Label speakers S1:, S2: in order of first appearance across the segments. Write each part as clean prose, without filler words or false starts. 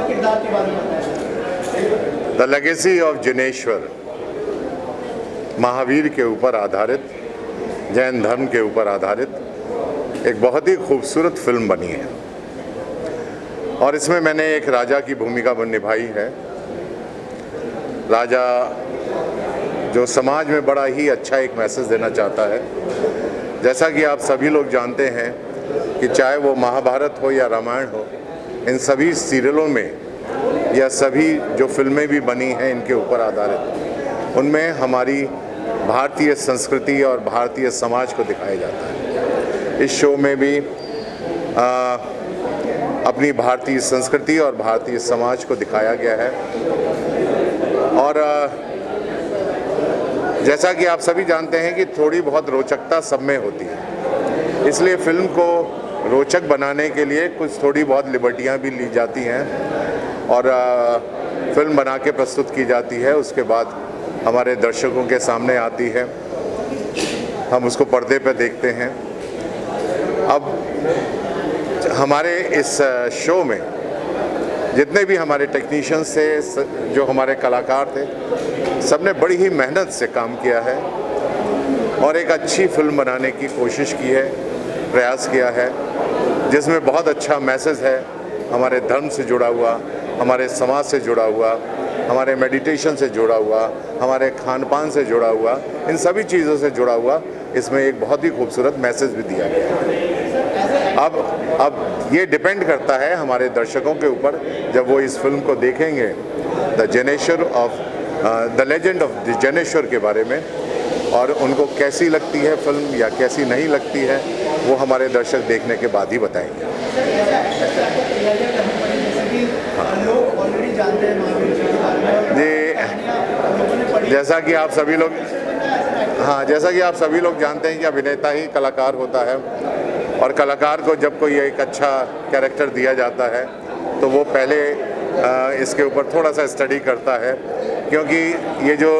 S1: किरदार के बारे में बताएं।
S2: The legacy of Jineshwar Mahavir के ऊपर आधारित, जैन धर्म के ऊपर आधारित एक बहुत ही खूबसूरत फिल्म बनी है और इसमें मैंने एक राजा की भूमिका निभाई है। राजा जो समाज में बड़ा ही अच्छा एक मैसेज देना चाहता है। जैसा कि आप सभी लोग जानते हैं कि चाहे वो महाभारत हो या रामायण हो, इन सभी सीरियलों में या सभी जो फिल्में भी बनी हैं इनके ऊपर आधारित, उनमें हमारी भारतीय संस्कृति और भारतीय समाज को दिखाया जाता है। इस शो में भी अपनी भारतीय संस्कृति और भारतीय समाज को दिखाया गया है और जैसा कि आप सभी जानते हैं कि थोड़ी बहुत रोचकता सब में होती है, इसलिए फिल्म को रोचक बनाने के लिए कुछ थोड़ी बहुत लिबर्टियां भी ली जाती हैं और फिल्म बना के प्रस्तुत की जाती है। उसके बाद हमारे दर्शकों के सामने आती है, हम उसको पर्दे पर देखते हैं। अब हमारे इस शो में जितने भी हमारे टेक्नीशियंस थे, जो हमारे कलाकार थे, सब ने बड़ी ही मेहनत से काम किया है और एक अच्छी फिल्म बनाने की कोशिश की है, प्रयास किया है, जिसमें बहुत अच्छा मैसेज है हमारे धर्म से जुड़ा हुआ, हमारे समाज से जुड़ा हुआ, हमारे मेडिटेशन से जुड़ा हुआ, हमारे खान पान से जुड़ा हुआ, इन सभी चीज़ों से जुड़ा हुआ इसमें एक बहुत ही खूबसूरत मैसेज भी दिया गया है। अब ये डिपेंड करता है हमारे दर्शकों के ऊपर, जब वो इस फिल्म को देखेंगे the legend of the Jineshwar के बारे में, और उनको कैसी लगती है फिल्म या कैसी नहीं लगती है, वो हमारे दर्शक देखने के बाद ही बताएंगे। जी, जैसा कि आप सभी लोग जानते हैं कि अभिनेता ही कलाकार होता है और कलाकार को जब कोई एक अच्छा कैरेक्टर दिया जाता है तो वो पहले इसके ऊपर थोड़ा सा स्टडी करता है, क्योंकि ये जो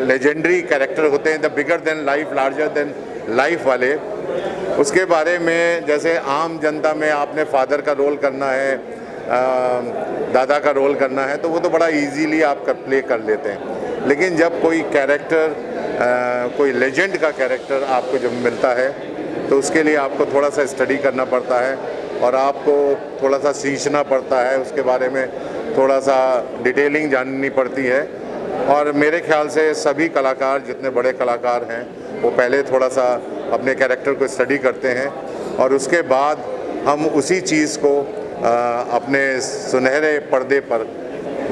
S2: लेजेंडरी कैरेक्टर होते हैं, the bigger than life, larger than life वाले, उसके बारे में जैसे आम जनता में आपने फादर का रोल करना है, दादा का रोल करना है, तो वो तो बड़ा इजीली आप प्ले कर लेते हैं। लेकिन जब कोई कैरेक्टर, कोई लेजेंड का कैरेक्टर आपको जब मिलता है तो उसके लिए आपको थोड़ा सा स्टडी करना पड़ता है और आपको थोड़ा सा सींचना पड़ता है, उसके बारे में थोड़ा सा डिटेलिंग जाननी पड़ती है। और मेरे ख्याल से सभी कलाकार, जितने बड़े कलाकार हैं, वो पहले थोड़ा सा अपने कैरेक्टर को स्टडी करते हैं और उसके बाद हम उसी चीज़ को अपने सुनहरे पर्दे पर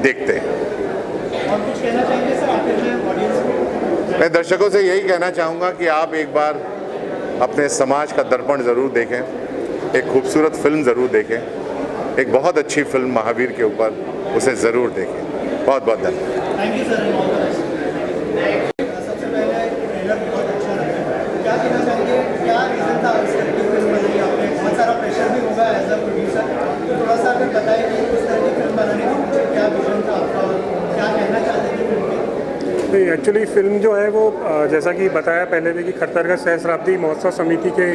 S2: देखते हैं।
S1: और कुछ कहना चाहेंगे सर आखिर में ऑडियंस को?
S2: मैं दर्शकों से यही कहना चाहूँगा कि आप एक बार अपने समाज का दर्पण ज़रूर देखें, एक खूबसूरत फिल्म ज़रूर देखें, एक बहुत अच्छी फिल्म महावीर के ऊपर, उसे ज़रूर देखें। बहुत बहुत धन्यवाद।
S1: Thank you sir. सबसे पहले ट्रेलर बहुत अच्छा लगा, क्या कहना चाहेंगे, क्या रीज़न था इस तरह की फिल्म बनाई आपने? बहुत सारा प्रेशर भी होगा एज अ प्रोड्यूसर, तो थोड़ा सा अगर बताइए कि इस तरह की फिल्म बनाने का पीछे क्या विजन था आपका और क्या कहना चाहते थे फिल्म में?
S3: नहीं, एक्चुअली फ़िल्म जो है वो जैसा कि बताया पहले भी कि खट्टरगज सहस्राब्दी महोत्सव समिति के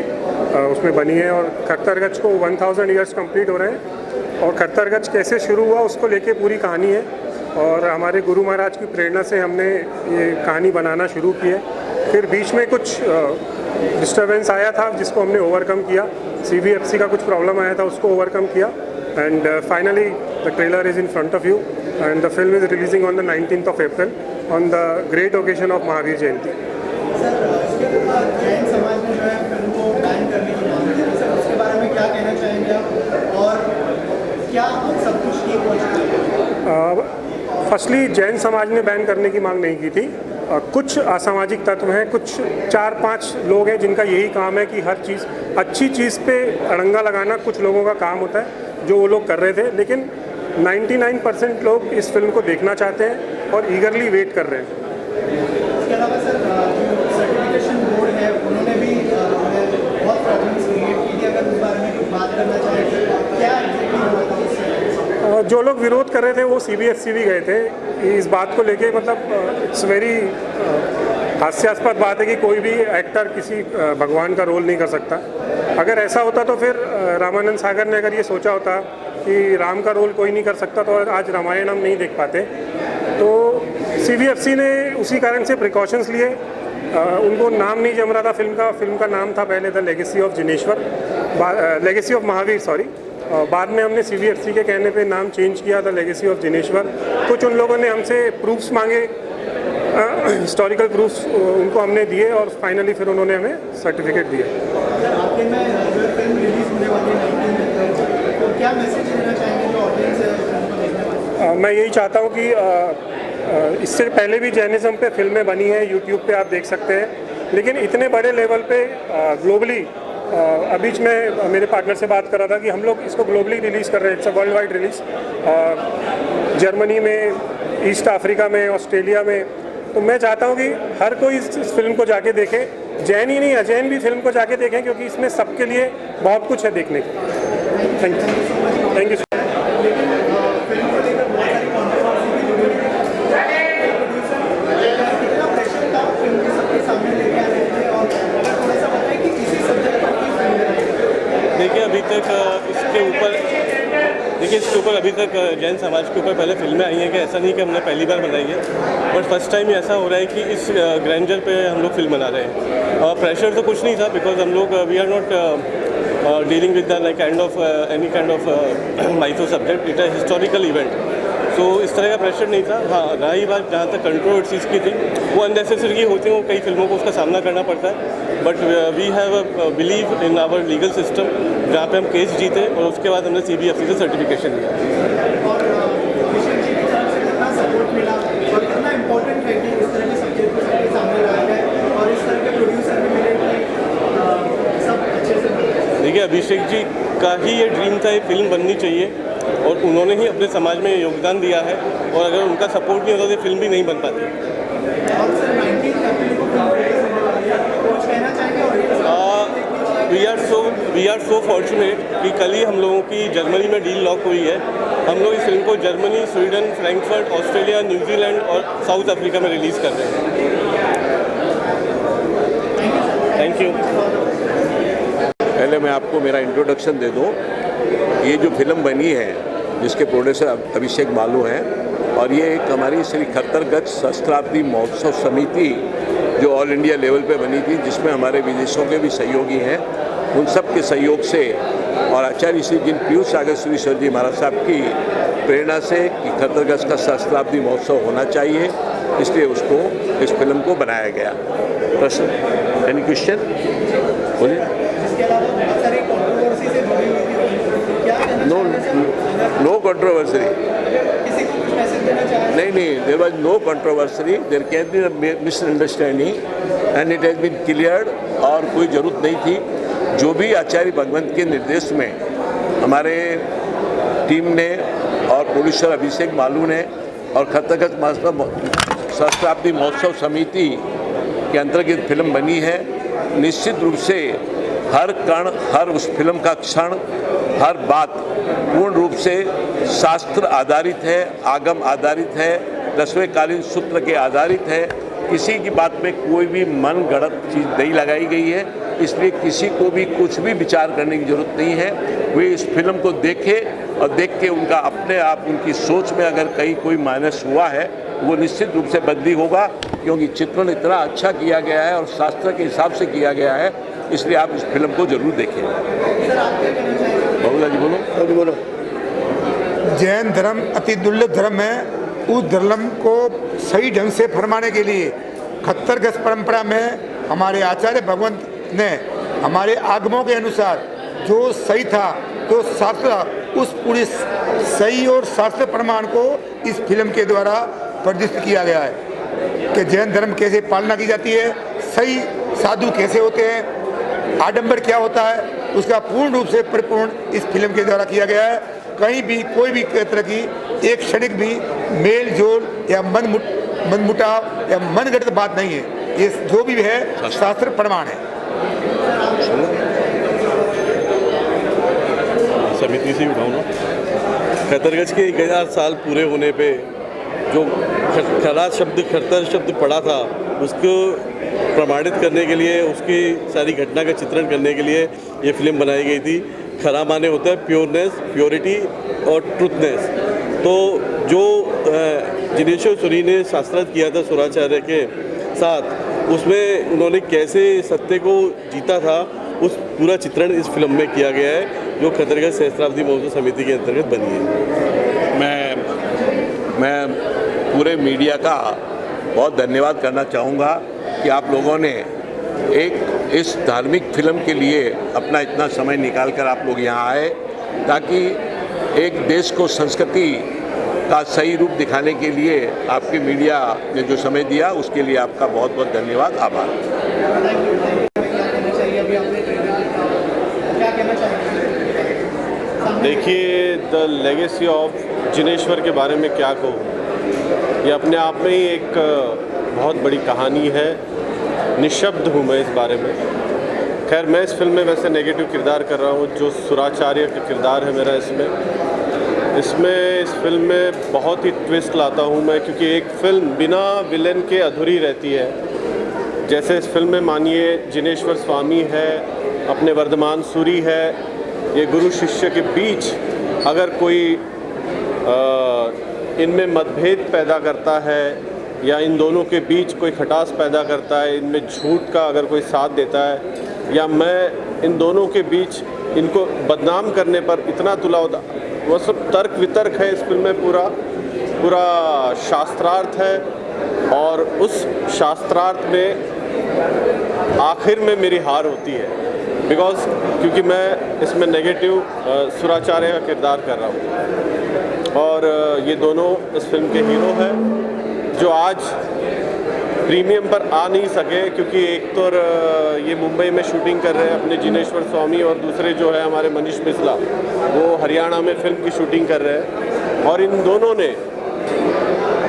S3: उसमें बनी है और खट्टरगज को 1000 ईयर्स कंप्लीट हो रहे हैं और खट्टरगज कैसे शुरू हुआ उसको लेके पूरी कहानी है और हमारे गुरु महाराज की प्रेरणा से हमने ये कहानी बनाना शुरू की है। फिर बीच में कुछ डिस्टर्बेंस आया था जिसको हमने ओवरकम किया, CBFC का कुछ प्रॉब्लम आया था, उसको ओवरकम किया and finally the trailer is in front of you and the film is releasing on the 19th of April on the great occasion of Mahavir Jayanti.
S1: Sir, Jain समाज में जो है फिल्म को बैन करने की मांग है, सर उसके बारे में क्या कहना चाहेंगे आप और क्या सब कुछ ठीक हो चुका है?
S3: फर्स्टली जैन समाज ने बैन करने की मांग नहीं की थी। कुछ असामाजिक तत्व हैं, कुछ 4-5 लोग हैं जिनका यही काम है कि हर चीज़, अच्छी चीज़ पे अड़ंगा लगाना कुछ लोगों का काम होता है, जो वो लोग कर रहे थे। लेकिन 99% लोग इस फिल्म को देखना चाहते हैं और ईगरली वेट कर रहे हैं।
S1: इसके अलावा सर, जो सर्टिफिकेशन बोर्ड है उन्होंने भी बहुत प्रॉब्लम्स क्रिएट की थी, अगर उस बारे में कुछ बात करना चाहें, क्या एग्जैक्टली हुआ था उससे?
S3: जो लोग विरोध कर रहे थे वो CBFC भी गए थे इस बात को लेके। मतलब इट्स वेरी हास्यास्पद बात है कि कोई भी एक्टर किसी भगवान का रोल नहीं कर सकता। अगर ऐसा होता तो फिर रामानंद सागर ने अगर ये सोचा होता कि राम का रोल कोई नहीं कर सकता तो आज रामायण हम नहीं देख पाते। तो CBFC ने उसी कारण से प्रिकॉशंस लिए। उनको नाम नहीं जम रहा था फिल्म का नाम था पहले the legacy of Jineshwar, legacy of Mahavir sorry. बाद में हमने CBFC के कहने पे नाम चेंज किया द लेगेसी ऑफ जिनेश्वर। कुछ उन लोगों ने हमसे प्रूफ्स मांगे, हिस्टोरिकल प्रूफ्स उनको हमने दिए और फाइनली फिर उन्होंने हमें सर्टिफिकेट दिया।
S1: आपके में जो फिल्म रिलीज होने वाली है तो क्या मैसेज देना चाहेंगे जो ऑडियंस है फिल्म को देखने वाली?
S3: मैं यही चाहता हूँ कि इससे पहले भी जैनिज़्म पे फिल्में बनी हैं, यूट्यूब पे आप देख सकते हैं, लेकिन इतने बड़े लेवल पे ग्लोबली अभी मैं मेरे पार्टनर से बात कर रहा था कि हम लोग इसको ग्लोबली रिलीज़ कर रहे हैं। It's a world wide release, Germany में, ईस्ट अफ्रीका में, ऑस्ट्रेलिया में। तो मैं चाहता हूँ कि हर कोई इस फिल्म को जाके देखे, जैन ही नहीं अजैन भी फिल्म को जाके देखें, क्योंकि इसमें सबके लिए बहुत कुछ है देखने को। Thank you.
S1: लेकिन फिल्म को लेकर बहुत सारी कॉन्ट्रोवर्सी भी जुड़ी हुई है। प्रोड्यूसर कितना प्रेशर था फिल्म के सबके सामने लेके आ रहे थे, और अगर थोड़ा सा बताएं कि इसी सब्जेक्ट पर क्यों फिल्म बनाई?
S4: देखिए अभी तक इसके ऊपर अभी तक जैन समाज के ऊपर पहले फिल्में आई हैं कि ऐसा नहीं कि हमने पहली बार बनाई है, बट फर्स्ट टाइम ऐसा हो रहा है कि इस ग्रैंडर पे हम लोग फिल्म बना रहे हैं। प्रेशर तो कुछ नहीं था, बिकॉज हम लोग we are not dealing with the any kind of mytho subject, it a historical event. तो इस तरह का प्रेशर नहीं था। हाँ, रही बात जहाँ तक कंट्रोवर्सीज़ की थी, वो अननेसेसरी होती हैं, कई फिल्मों को उसका सामना करना पड़ता है, but we have believe in our legal system, जहाँ पे हम केस जीते और उसके बाद हमने CBFC से सर्टिफिकेशन लिया।
S1: और किशन जी की तरफ से कितना सपोर्ट मिला और कितना इम्पोर्टेंट है कि इस तरह के सब्जेक्ट को सबके सामने लाया जाए और इस तरह के प्रोड्यूसर भी मिले कि सब अच्छे से बने?
S4: देखिए अभिषेक जी का ही ये ड्रीम था, ये फिल्म बननी चाहिए, और उन्होंने ही अपने समाज में योगदान दिया है, और अगर उनका सपोर्ट नहीं होता तो फिल्म भी नहीं बन पाती।
S1: और सर 19 अप्रैल को फिल्म रिलीज होने वाली है, कुछ कहना चाहेंगे ऑडियंस को?
S4: वी आर सो फॉर्चुनेट कि कल ही हम लोगों की जर्मनी में डील लॉक हुई है। हम लोग इस फिल्म को Germany, Sweden, Frankfurt, Australia, New Zealand और साउथ अफ्रीका में रिलीज़ कर रहे हैं। Thank you.
S5: पहले मैं आपको मेरा इंट्रोडक्शन दे दूं। ये जो फिल्म बनी है जिसके प्रोड्यूसर अभिषेक बालू हैं, और ये एक हमारी श्री खट्टरगछ सहस्त्राब्दी महोत्सव समिति जो ऑल इंडिया लेवल पे बनी थी, जिसमें हमारे विदेशों के भी सहयोगी हैं, उन सब के सहयोग से और आचार्य श्री जिन पीयूष सागर श्रीश्वर जी महाराज साहब की प्रेरणा से कि खट्टरगछ का सहस्त्राब्दी महोत्सव होना चाहिए, इसलिए उसको इस फिल्म को बनाया गया। प्रश्न, एनी क्वेश्चन? बोलिए।
S1: इसके अलावा बहुत सारी कॉन्ट्रोवर्सी से जुड़ी हुई थी, क्या कहना चाहेंगे सर?
S5: No controversy.
S1: किसी को कुछ मैसेज देना चाहेंगे?
S5: नहीं, there was no controversy, there can be misunderstanding and it has been cleared, और कोई ज़रूरत नहीं थी। जो भी आचार्य भगवंत के निर्देश में हमारे टीम ने और प्रोड्यूसर अभिषेक बालू ने और खट्टरगछ सहस्त्राब्दी महोत्सव समिति के अंतर्गत फिल्म बनी है, निश्चित रूप से हर कण, हर उस फिल्म का क्षण, हर बात पूर्ण रूप से शास्त्र आधारित है, आगम आधारित है, 10वें कालीन सूत्र के आधारित है। किसी की बात में कोई भी मन गढ़ंत चीज़ नहीं लगाई गई है, इसलिए किसी को भी कुछ भी विचार करने की जरूरत नहीं है। वे इस फिल्म को देखें और देख के उनका अपने आप उनकी सोच में अगर कहीं कोई माइनस हुआ है वो निश्चित रूप से बदली होगा, क्योंकि चित्रण इतना अच्छा किया गया है और शास्त्र के हिसाब से किया गया है, इसलिए आप इस फिल्म को जरूर देखें। बाबूला जी बोलो।
S6: जैन धर्म अति दुर्लभ धर्म है। उस धर्म को सही ढंग से फरमाने के लिए खट्टरगछ परंपरा में हमारे आचार्य भगवंत ने हमारे आगमों के अनुसार जो सही था, तो शास्त्र उस पूरी सही और शास्त्र प्रमाण को इस फिल्म के द्वारा प्रदर्शित किया गया है कि जैन धर्म कैसे पालना की जाती है, सही साधु कैसे होते हैं, आडंबर क्या होता है, उसका पूर्ण रूप से परिपूर्ण इस फिल्म के द्वारा किया गया है। कहीं भी कोई भी तरह की एक क्षणिक भी मेल जोल या मनमुटाव या मनगढ़ंत बात नहीं है। ये जो भी है शास्त्र प्रमाण है।
S4: समिति से उठाऊँ ना, खट्टरगछ के 1000 साल पूरे होने पे जो खट्टर शब्द पड़ा था, उसको प्रमाणित करने के लिए, उसकी सारी घटना का चित्रण करने के लिए ये फिल्म बनाई गई थी। खरा माने होता है प्योरनेस, प्योरिटी और ट्रुथनेस। तो जो जिनेश्वर सूरी ने शास्त्रार्थ किया था सुराचार्य के साथ, उसमें उन्होंने कैसे सत्य को जीता था, उस पूरा चित्रण इस फिल्म में किया गया है, जो खतरगढ़ सहस्त्राब्दी महोत्सव समिति के अंतर्गत बनी है।
S5: मैं पूरे मीडिया का बहुत धन्यवाद करना चाहूँगा कि आप लोगों ने एक इस धार्मिक फिल्म के लिए अपना इतना समय निकाल कर आप लोग यहाँ आए, ताकि एक देश को संस्कृति का सही रूप दिखाने के लिए आपके मीडिया ने जो समय दिया, उसके लिए आपका बहुत बहुत धन्यवाद, आभार।
S4: देखिए, द लेगेसी ऑफ जिनेश्वर के बारे में क्या कहूँ, ये अपने आप में ही एक बहुत बड़ी कहानी है। निशब्द हूँ मैं इस बारे में। खैर, मैं इस फिल्म में वैसे नेगेटिव किरदार कर रहा हूँ, जो सुराचार्य का किरदार है मेरा इसमें इस फिल्म में बहुत ही ट्विस्ट लाता हूँ मैं, क्योंकि एक फिल्म बिना विलेन के अधूरी रहती है। जैसे इस फिल्म में मानिए जिनेश्वर स्वामी है, अपने वर्धमान सूरी है, ये गुरु शिष्य के बीच अगर कोई इनमें मतभेद पैदा करता है या इन दोनों के बीच कोई खटास पैदा करता है, इनमें झूठ का अगर कोई साथ देता है, या मैं इन दोनों के बीच इनको बदनाम करने पर इतना तुला होता, वो सब तर्क वितर्क है इस फिल्म में। पूरा शास्त्रार्थ है, और उस शास्त्रार्थ में आखिर में मेरी हार होती है, क्योंकि मैं इसमें नेगेटिव सुराचार्य का किरदार कर रहा हूँ, और ये दोनों इस फिल्म के हीरो हैं, जो आज प्रीमियम पर आ नहीं सके, क्योंकि एक तो ये मुंबई में शूटिंग कर रहे हैं अपने जिनेश्वर स्वामी, और दूसरे जो है हमारे मनीष मिश्रा, वो हरियाणा में फिल्म की शूटिंग कर रहे हैं। और इन दोनों ने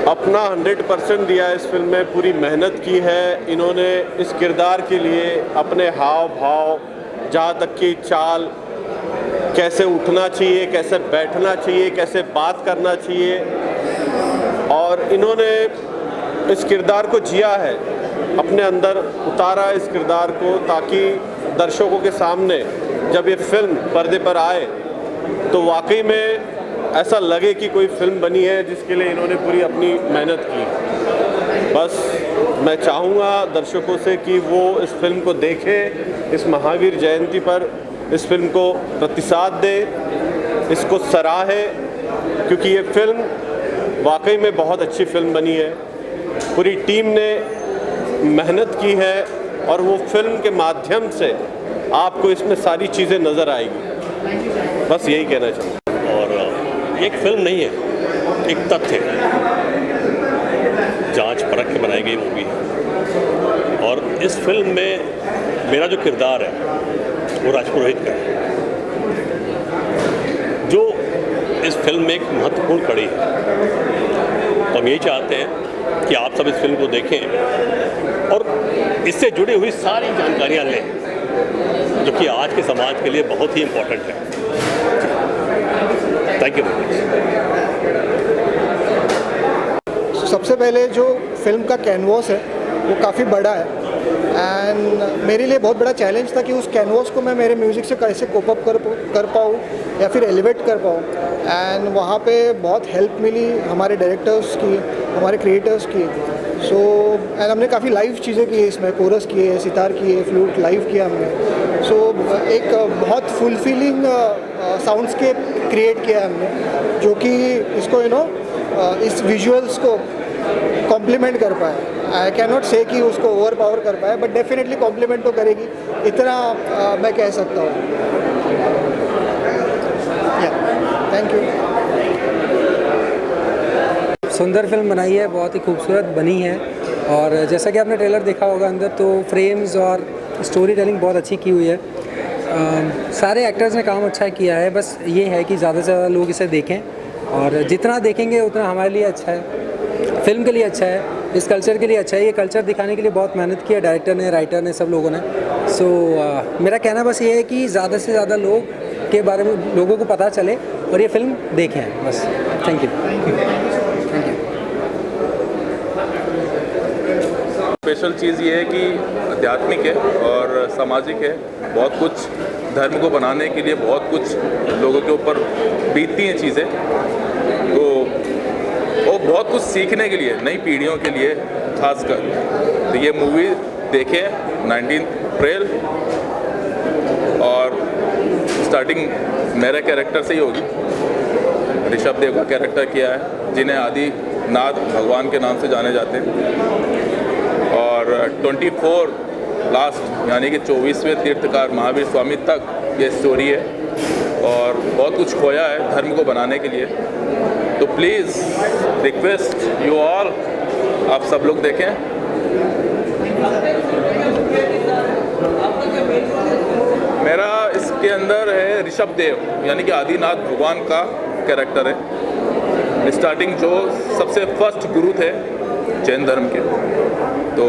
S4: अपना 100% दिया इस फिल्म में, पूरी मेहनत की है इन्होंने इस किरदार के लिए। अपने हाव भाव, जहाँ तक कि चाल, कैसे उठना चाहिए, कैसे बैठना चाहिए, कैसे बात करना चाहिए, और इन्होंने इस किरदार को जिया है, अपने अंदर उतारा इस किरदार को, ताकि दर्शकों के सामने जब ये फिल्म पर्दे पर आए तो वाकई में ऐसा लगे कि कोई फिल्म बनी है जिसके लिए इन्होंने पूरी अपनी मेहनत की। बस मैं चाहूँगा दर्शकों से कि वो इस फिल्म को देखें, इस महावीर जयंती पर इस फिल्म को प्रतिसाद दें, इसको सराहें, क्योंकि ये फिल्म वाकई में बहुत अच्छी फिल्म बनी है। पूरी टीम ने मेहनत की है, और वो फिल्म के माध्यम से आपको इसमें सारी चीज़ें नज़र आएगी। बस यही कहना चाहूँगा।
S7: और एक फिल्म नहीं है, एक तथ्य है, जांच परख के बनाई गई मूवी है। और इस फिल्म में मेरा जो किरदार है वो राजपुरोहित का है, जो इस फिल्म में एक महत्वपूर्ण कड़ी है। तो हम यही चाहते हैं कि आप सब इस फिल्म को देखें और इससे जुड़ी हुई सारी जानकारियाँ लें, जो कि आज के समाज के लिए बहुत ही इम्पोर्टेंट है। Thank you.
S1: सबसे पहले जो फिल्म का कैनवास है वो काफ़ी बड़ा है, एंड मेरे लिए बहुत बड़ा चैलेंज था कि उस कैनवास को मैं मेरे म्यूज़िक से कैसे कोप अप कर पाऊँ या फिर एलिवेट कर पाऊँ। एंड वहाँ पे बहुत हेल्प मिली हमारे डायरेक्टर्स की, हमारे क्रिएटर्स की। सो एंड हमने काफ़ी लाइव चीज़ें की है इसमें, कोरस किए, सितार किए, फ्लूट लाइव किया हमने। सो एक बहुत फुलफिलिंग साउंडस्केप क्रिएट किया हमने, जो कि इसको इस विजुअल्स को कॉम्प्लीमेंट कर पाए। आई कैन नॉट से कि उसको ओवर पावर कर पाए, बट डेफिनेटली कॉम्प्लीमेंट तो करेगी, इतना मैं कह सकता हूँ। Thank you.
S8: सुंदर फिल्म बनाई है, बहुत ही खूबसूरत बनी है, और जैसा कि आपने ट्रेलर देखा होगा अंदर, तो फ्रेम्स और स्टोरी टेलिंग बहुत अच्छी की हुई है। सारे एक्टर्स ने काम अच्छा किया है, बस ये है कि ज़्यादा से ज़्यादा लोग इसे देखें, और जितना देखेंगे उतना हमारे लिए अच्छा है, फिल्म के लिए अच्छा है, इस कल्चर के लिए अच्छा है। ये कल्चर दिखाने के लिए बहुत मेहनत की है डायरेक्टर ने, राइटर ने, सब लोगों ने। सो मेरा कहना बस ये है कि ज़्यादा से ज़्यादा लोग के बारे में लोगों को पता चले और ये फिल्म देखें, बस। Thank you.
S9: स्पेशल चीज़ ये है कि आध्यात्मिक है और सामाजिक है, बहुत कुछ धर्म को बनाने के लिए बहुत कुछ लोगों के ऊपर बीतती हैं चीज़ें, तो वो बहुत कुछ सीखने के लिए नई पीढ़ियों के लिए खासकर, तो ये मूवी देखें 19 अप्रैल। और स्टार्टिंग मेरे कैरेक्टर से ही होगी। ऋषभ देव का कैरेक्टर किया है, जिन्हें आदिनाथ भगवान के नाम से जाने जाते हैं। और 24 लास्ट यानी कि 24वें तीर्थकार महावीर स्वामी तक ये स्टोरी है, और बहुत कुछ खोया है धर्म को बनाने के लिए। तो प्लीज़ रिक्वेस्ट यू ऑल, आप सब लोग देखें। मेरा इसके अंदर है ऋषभ देव, यानी कि आदिनाथ भगवान का कैरेक्टर है। स्टार्टिंग जो सबसे फर्स्ट गुरु थे जैन धर्म के, तो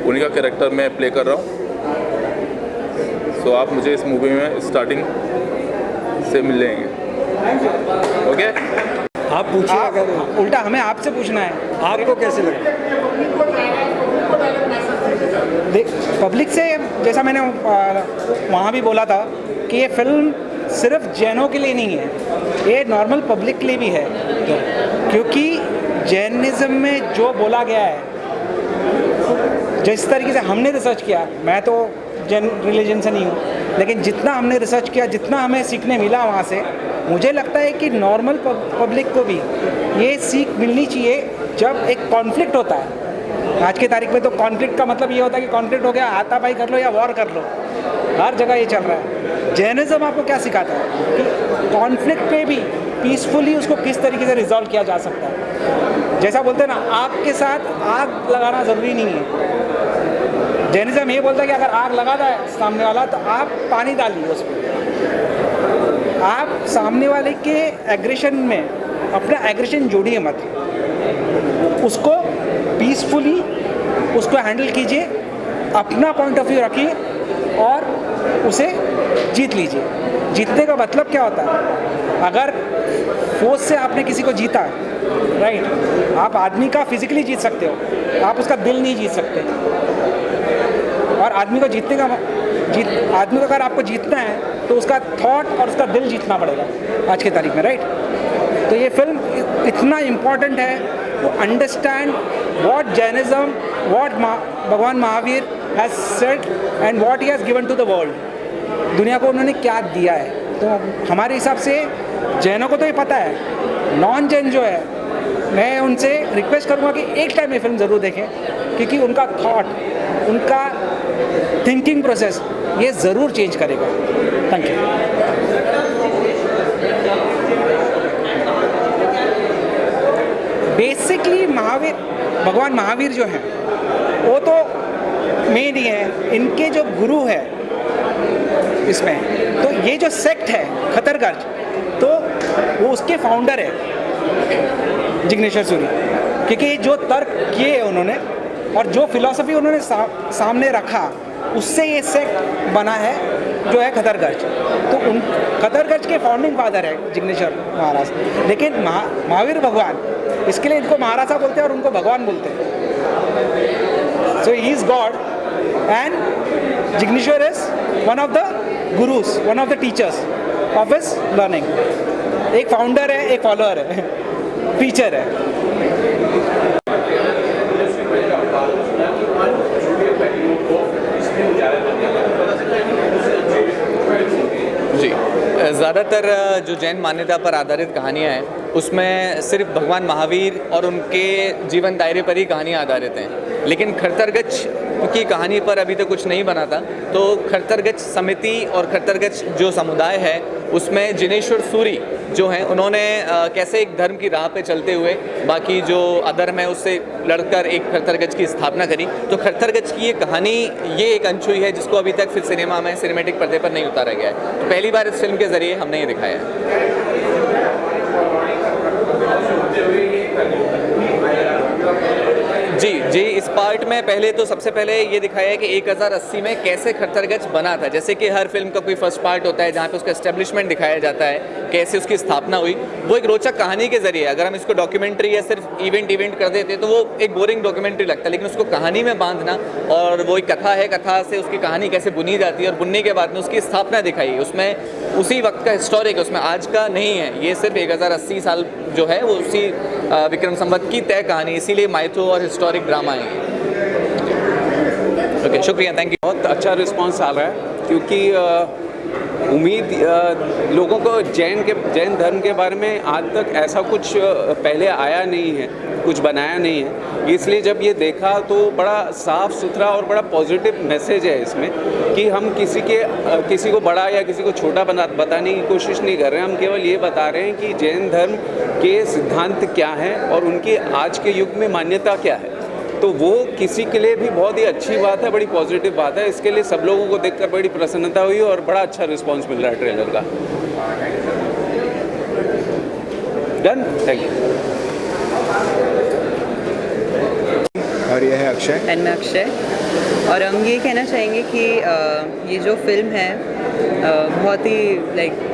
S9: उन्हीं का कैरेक्टर मैं प्ले कर रहा हूँ। सो आप मुझे इस मूवी में स्टार्टिंग से मिल लेंगे। ओके,
S8: आप पूछिए। अगर
S10: उल्टा हमें आपसे पूछना है,
S8: आपको कैसे लगा?
S10: पब्लिक से, जैसा मैंने वहाँ भी बोला था कि ये फिल्म सिर्फ जैनों के लिए नहीं है, ये नॉर्मल पब्लिक के लिए भी है, क्योंकि जैनिज़्म में जो बोला गया है, जिस तरीके से हमने रिसर्च किया, मैं तो जैन रिलीजन से नहीं हूँ, लेकिन जितना हमने रिसर्च किया, जितना हमें सीखने मिला वहाँ से, मुझे लगता है कि नॉर्मल पब्लिक को भी ये सीख मिलनी चाहिए। जब एक कॉन्फ्लिक्ट होता है, आज की तारीख में तो कॉन्फ्लिक्ट का मतलब ये होता है कि कॉन्फ्लिक्ट हो गया, हाथापाई कर लो या वॉर कर लो, हर जगह ये चल रहा है। जैनिज़्म आपको क्या सिखाता है कि कॉन्फ्लिक्ट पे भी पीसफुली उसको किस तरीके से रिजॉल्व किया जा सकता है। जैसा बोलते हैं ना, आग के साथ आग लगाना ज़रूरी नहीं है। जैनिज़्म ये बोलता है कि अगर आग लगा रहा है सामने वाला, तो आप पानी डालिए उस पर। आप सामने वाले के एग्रेशन में अपना एग्रेशन जोड़िए मत, उसको पीसफुली उसको हैंडल कीजिए, अपना पॉइंट ऑफ व्यू रखिए और उसे जीत लीजिए। जीतने का मतलब क्या होता है? अगर फोर्स से आपने किसी को जीता, राइट, आप आदमी का फिजिकली जीत सकते हो, आप उसका दिल नहीं जीत सकते। और आदमी को जीतने का आदमी को अगर आपको जीतना है तो उसका थॉट और उसका दिल जीतना पड़ेगा आज की तारीख में, राइट। तो ये फिल्म इतना इम्पॉर्टेंट है to understand what Jainism, what भगवान Mahavir has said and what he has given to the world. दुनिया को उन्होंने क्या दिया है। तो हमारे हिसाब से जैनों को तो ये पता है, नॉन जैन जो है, मैं उनसे रिक्वेस्ट करूँगा कि एक टाइम ये फिल्म ज़रूर देखें, क्योंकि उनका थॉट, उनका थिंकिंग प्रोसेस ये ज़रूर चेंज करेगा। Thank you. बेसिकली भगवान महावीर जो हैं वो तो मेन ही है, इनके जो गुरु है इसमें, तो ये जो सेक्ट है खतरगर्ज, तो वो उसके फाउंडर है जिग्नेश्वर सूरी, क्योंकि जो तर्क किए उन्होंने और जो फिलॉसफी उन्होंने सामने रखा, उससे ये सेक्ट बना है जो है खतरगर्ज। तो उन खतरगर्ज के फाउंडिंग फादर है जिग्नेश्वर महाराज, लेकिन महावीर भगवान, इसके लिए इनको महाराजा बोलते हैं और उनको भगवान बोलते हैं। So he is god and Jigneshwar is one of the gurus, one of the teachers of his learning. एक फाउंडर है, एक फॉलोअर है, टीचर है।
S11: जी, ज़्यादातर जो जैन मान्यता पर आधारित कहानियाँ हैं उसमें सिर्फ भगवान महावीर और उनके जीवन दायरे पर ही कहानियाँ आधारित हैं, लेकिन खरतरगच की कहानी पर अभी तक कुछ नहीं बना था। तो खरतरगच समिति और खरतरगच जो समुदाय है उसमें जिग्नेश्वर सूरी जो हैं, उन्होंने कैसे एक धर्म की राह पे चलते हुए बाकी जो अधर्म है उससे लड़कर एक खरतरगच की स्थापना करी। तो खरतरगच की ये कहानी, ये एक अनछुई है जिसको अभी तक फिर सिनेमा में सिनेमैटिक पर्दे पर नहीं उतारा गया है। तो पहली बार इस फिल्म के ज़रिए हमने ये दिखाया है। जी, पार्ट में पहले तो सबसे पहले ये दिखाया है कि 1080 में कैसे खट्टरगच बना था। जैसे कि हर फिल्म का कोई फर्स्ट पार्ट होता है जहाँ पे उसका एस्टेब्लिशमेंट दिखाया जाता है, कैसे उसकी स्थापना हुई। वो एक रोचक कहानी के जरिए, अगर हम इसको डॉक्यूमेंट्री या सिर्फ इवेंट कर देते तो वो एक बोरिंग डॉक्यूमेंट्री लगता है, लेकिन उसको कहानी में बांधना और वो एक कथा है, कथा से उसकी कहानी कैसे बुनी जाती है और बुनने के बाद में उसकी स्थापना दिखाई, उसमें उसी वक्त का हिस्टोरिक है, उसमें आज का नहीं है। ये सिर्फ 1080 साल जो है वो उसी विक्रम संवत की तय कहानी, इसीलिए माइथो और हिस्टोरिक ड्रामा है। ओके, शुक्रिया, थैंक यू।
S12: बहुत अच्छा रिस्पांस आ रहा है क्योंकि उम्मीद लोगों को जैन धर्म के बारे में आज तक ऐसा कुछ पहले आया नहीं है, कुछ बनाया नहीं है, इसलिए जब ये देखा तो बड़ा साफ़ सुथरा और बड़ा पॉजिटिव मैसेज है इसमें कि हम किसी को बड़ा या किसी को छोटा बताने की कोशिश नहीं कर रहे हैं। हम केवल ये बता रहे हैं कि जैन धर्म के सिद्धांत क्या हैं और उनकी आज के युग में मान्यता क्या है। तो वो किसी के लिए भी बहुत ही अच्छी बात है, बड़ी पॉजिटिव बात है। इसके लिए सब लोगों को देखकर बड़ी प्रसन्नता हुई और बड़ा अच्छा रिस्पांस मिल रहा है ट्रेलर का। Done, thank you.
S13: और ये है अक्षय
S14: एंड मैं अक्षय, और हम ये कहना चाहेंगे कि ये जो फिल्म है बहुत ही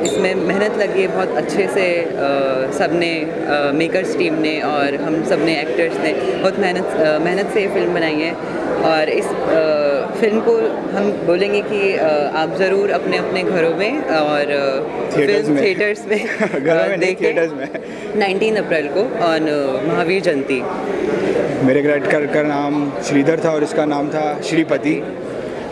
S14: इसमें मेहनत लगी है, बहुत अच्छे से सब ने, मेकर्स टीम ने और हम सब ने, एक्टर्स ने बहुत मेहनत से ये फिल्म बनाई है। और इस फिल्म को हम बोलेंगे कि आप ज़रूर अपने अपने घरों में और थिएटर्स में देखें 19 अप्रैल को ऑन महावीर जयंती।
S13: मेरे कैरेक्टर का नाम श्रीधर था और इसका नाम था श्रीपति।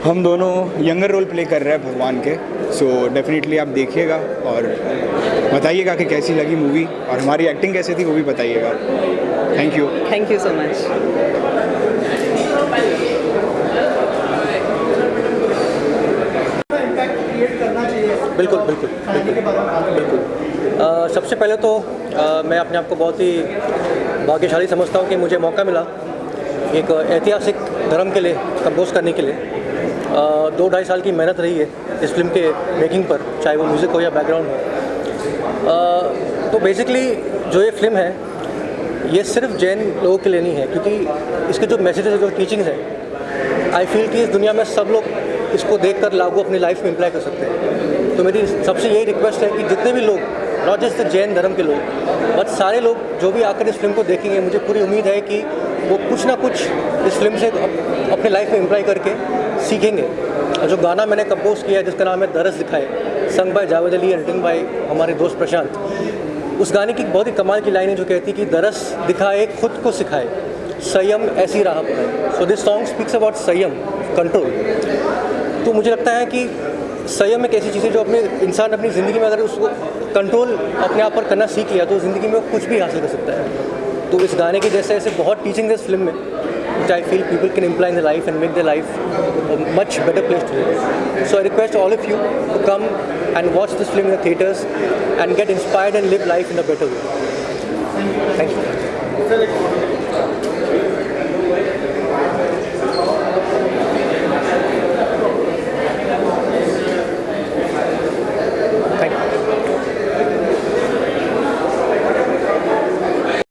S13: हम दोनों यंगर रोल प्ले कर रहे हैं भगवान के, सो डेफिनेटली आप देखिएगा और बताइएगा कि कैसी लगी मूवी और हमारी एक्टिंग कैसी थी वो भी बताइएगा। Thank you
S14: so much.
S15: बिल्कुल। सबसे पहले तो मैं अपने आप को बहुत ही भाग्यशाली समझता हूँ कि मुझे मौका मिला एक ऐतिहासिक धर्म के लिए कंपोज करने के लिए। 2-2.5 साल की मेहनत रही है इस फिल्म के मेकिंग पर, चाहे वो म्यूज़िक हो या बैकग्राउंड हो। तो बेसिकली जो ये फिल्म है ये सिर्फ जैन लोगों के लिए नहीं है, क्योंकि इसके जो मैसेजेस है, जो टीचिंग्स है, आई फील कि इस दुनिया में सब लोग इसको देखकर लागू अपनी लाइफ में अप्लाई कर सकते हैं। तो मेरी सबसे यही रिक्वेस्ट है कि जितने भी लोग, नॉट जस्ट जैन धर्म के लोग, बट सारे लोग जो भी आकर इस फिल्म को देखेंगे, मुझे पूरी उम्मीद है कि वो कुछ ना कुछ इस फिल्म से अपने लाइफ में अप्लाई करके सीखेंगे। और जो गाना मैंने कंपोज किया है जिसका नाम है दरस दिखाए, sung by Javed Ali, editing bye हमारे दोस्त प्रशांत, उस गाने की बहुत ही कमाल की लाइन है जो कहती है कि दरस दिखाए खुद को सिखाए, संयम ऐसी राह पर। So this song speaks about संयम, कंट्रोल। तो मुझे लगता है कि संयम एक ऐसी चीज़ है जो अपने इंसान अपनी ज़िंदगी में अगर उसको कंट्रोल अपने आप पर करना सीख लिया तो ज़िंदगी में कुछ भी हासिल कर सकता है। तो इस गाने के जैसे ऐसे बहुत टीचिंग है इस फिल्म में, which I feel people can imply in their life and make their life a much better place to live. So I request all of you to come and watch this film in the theatres and get inspired and live life in a better way. Thank you.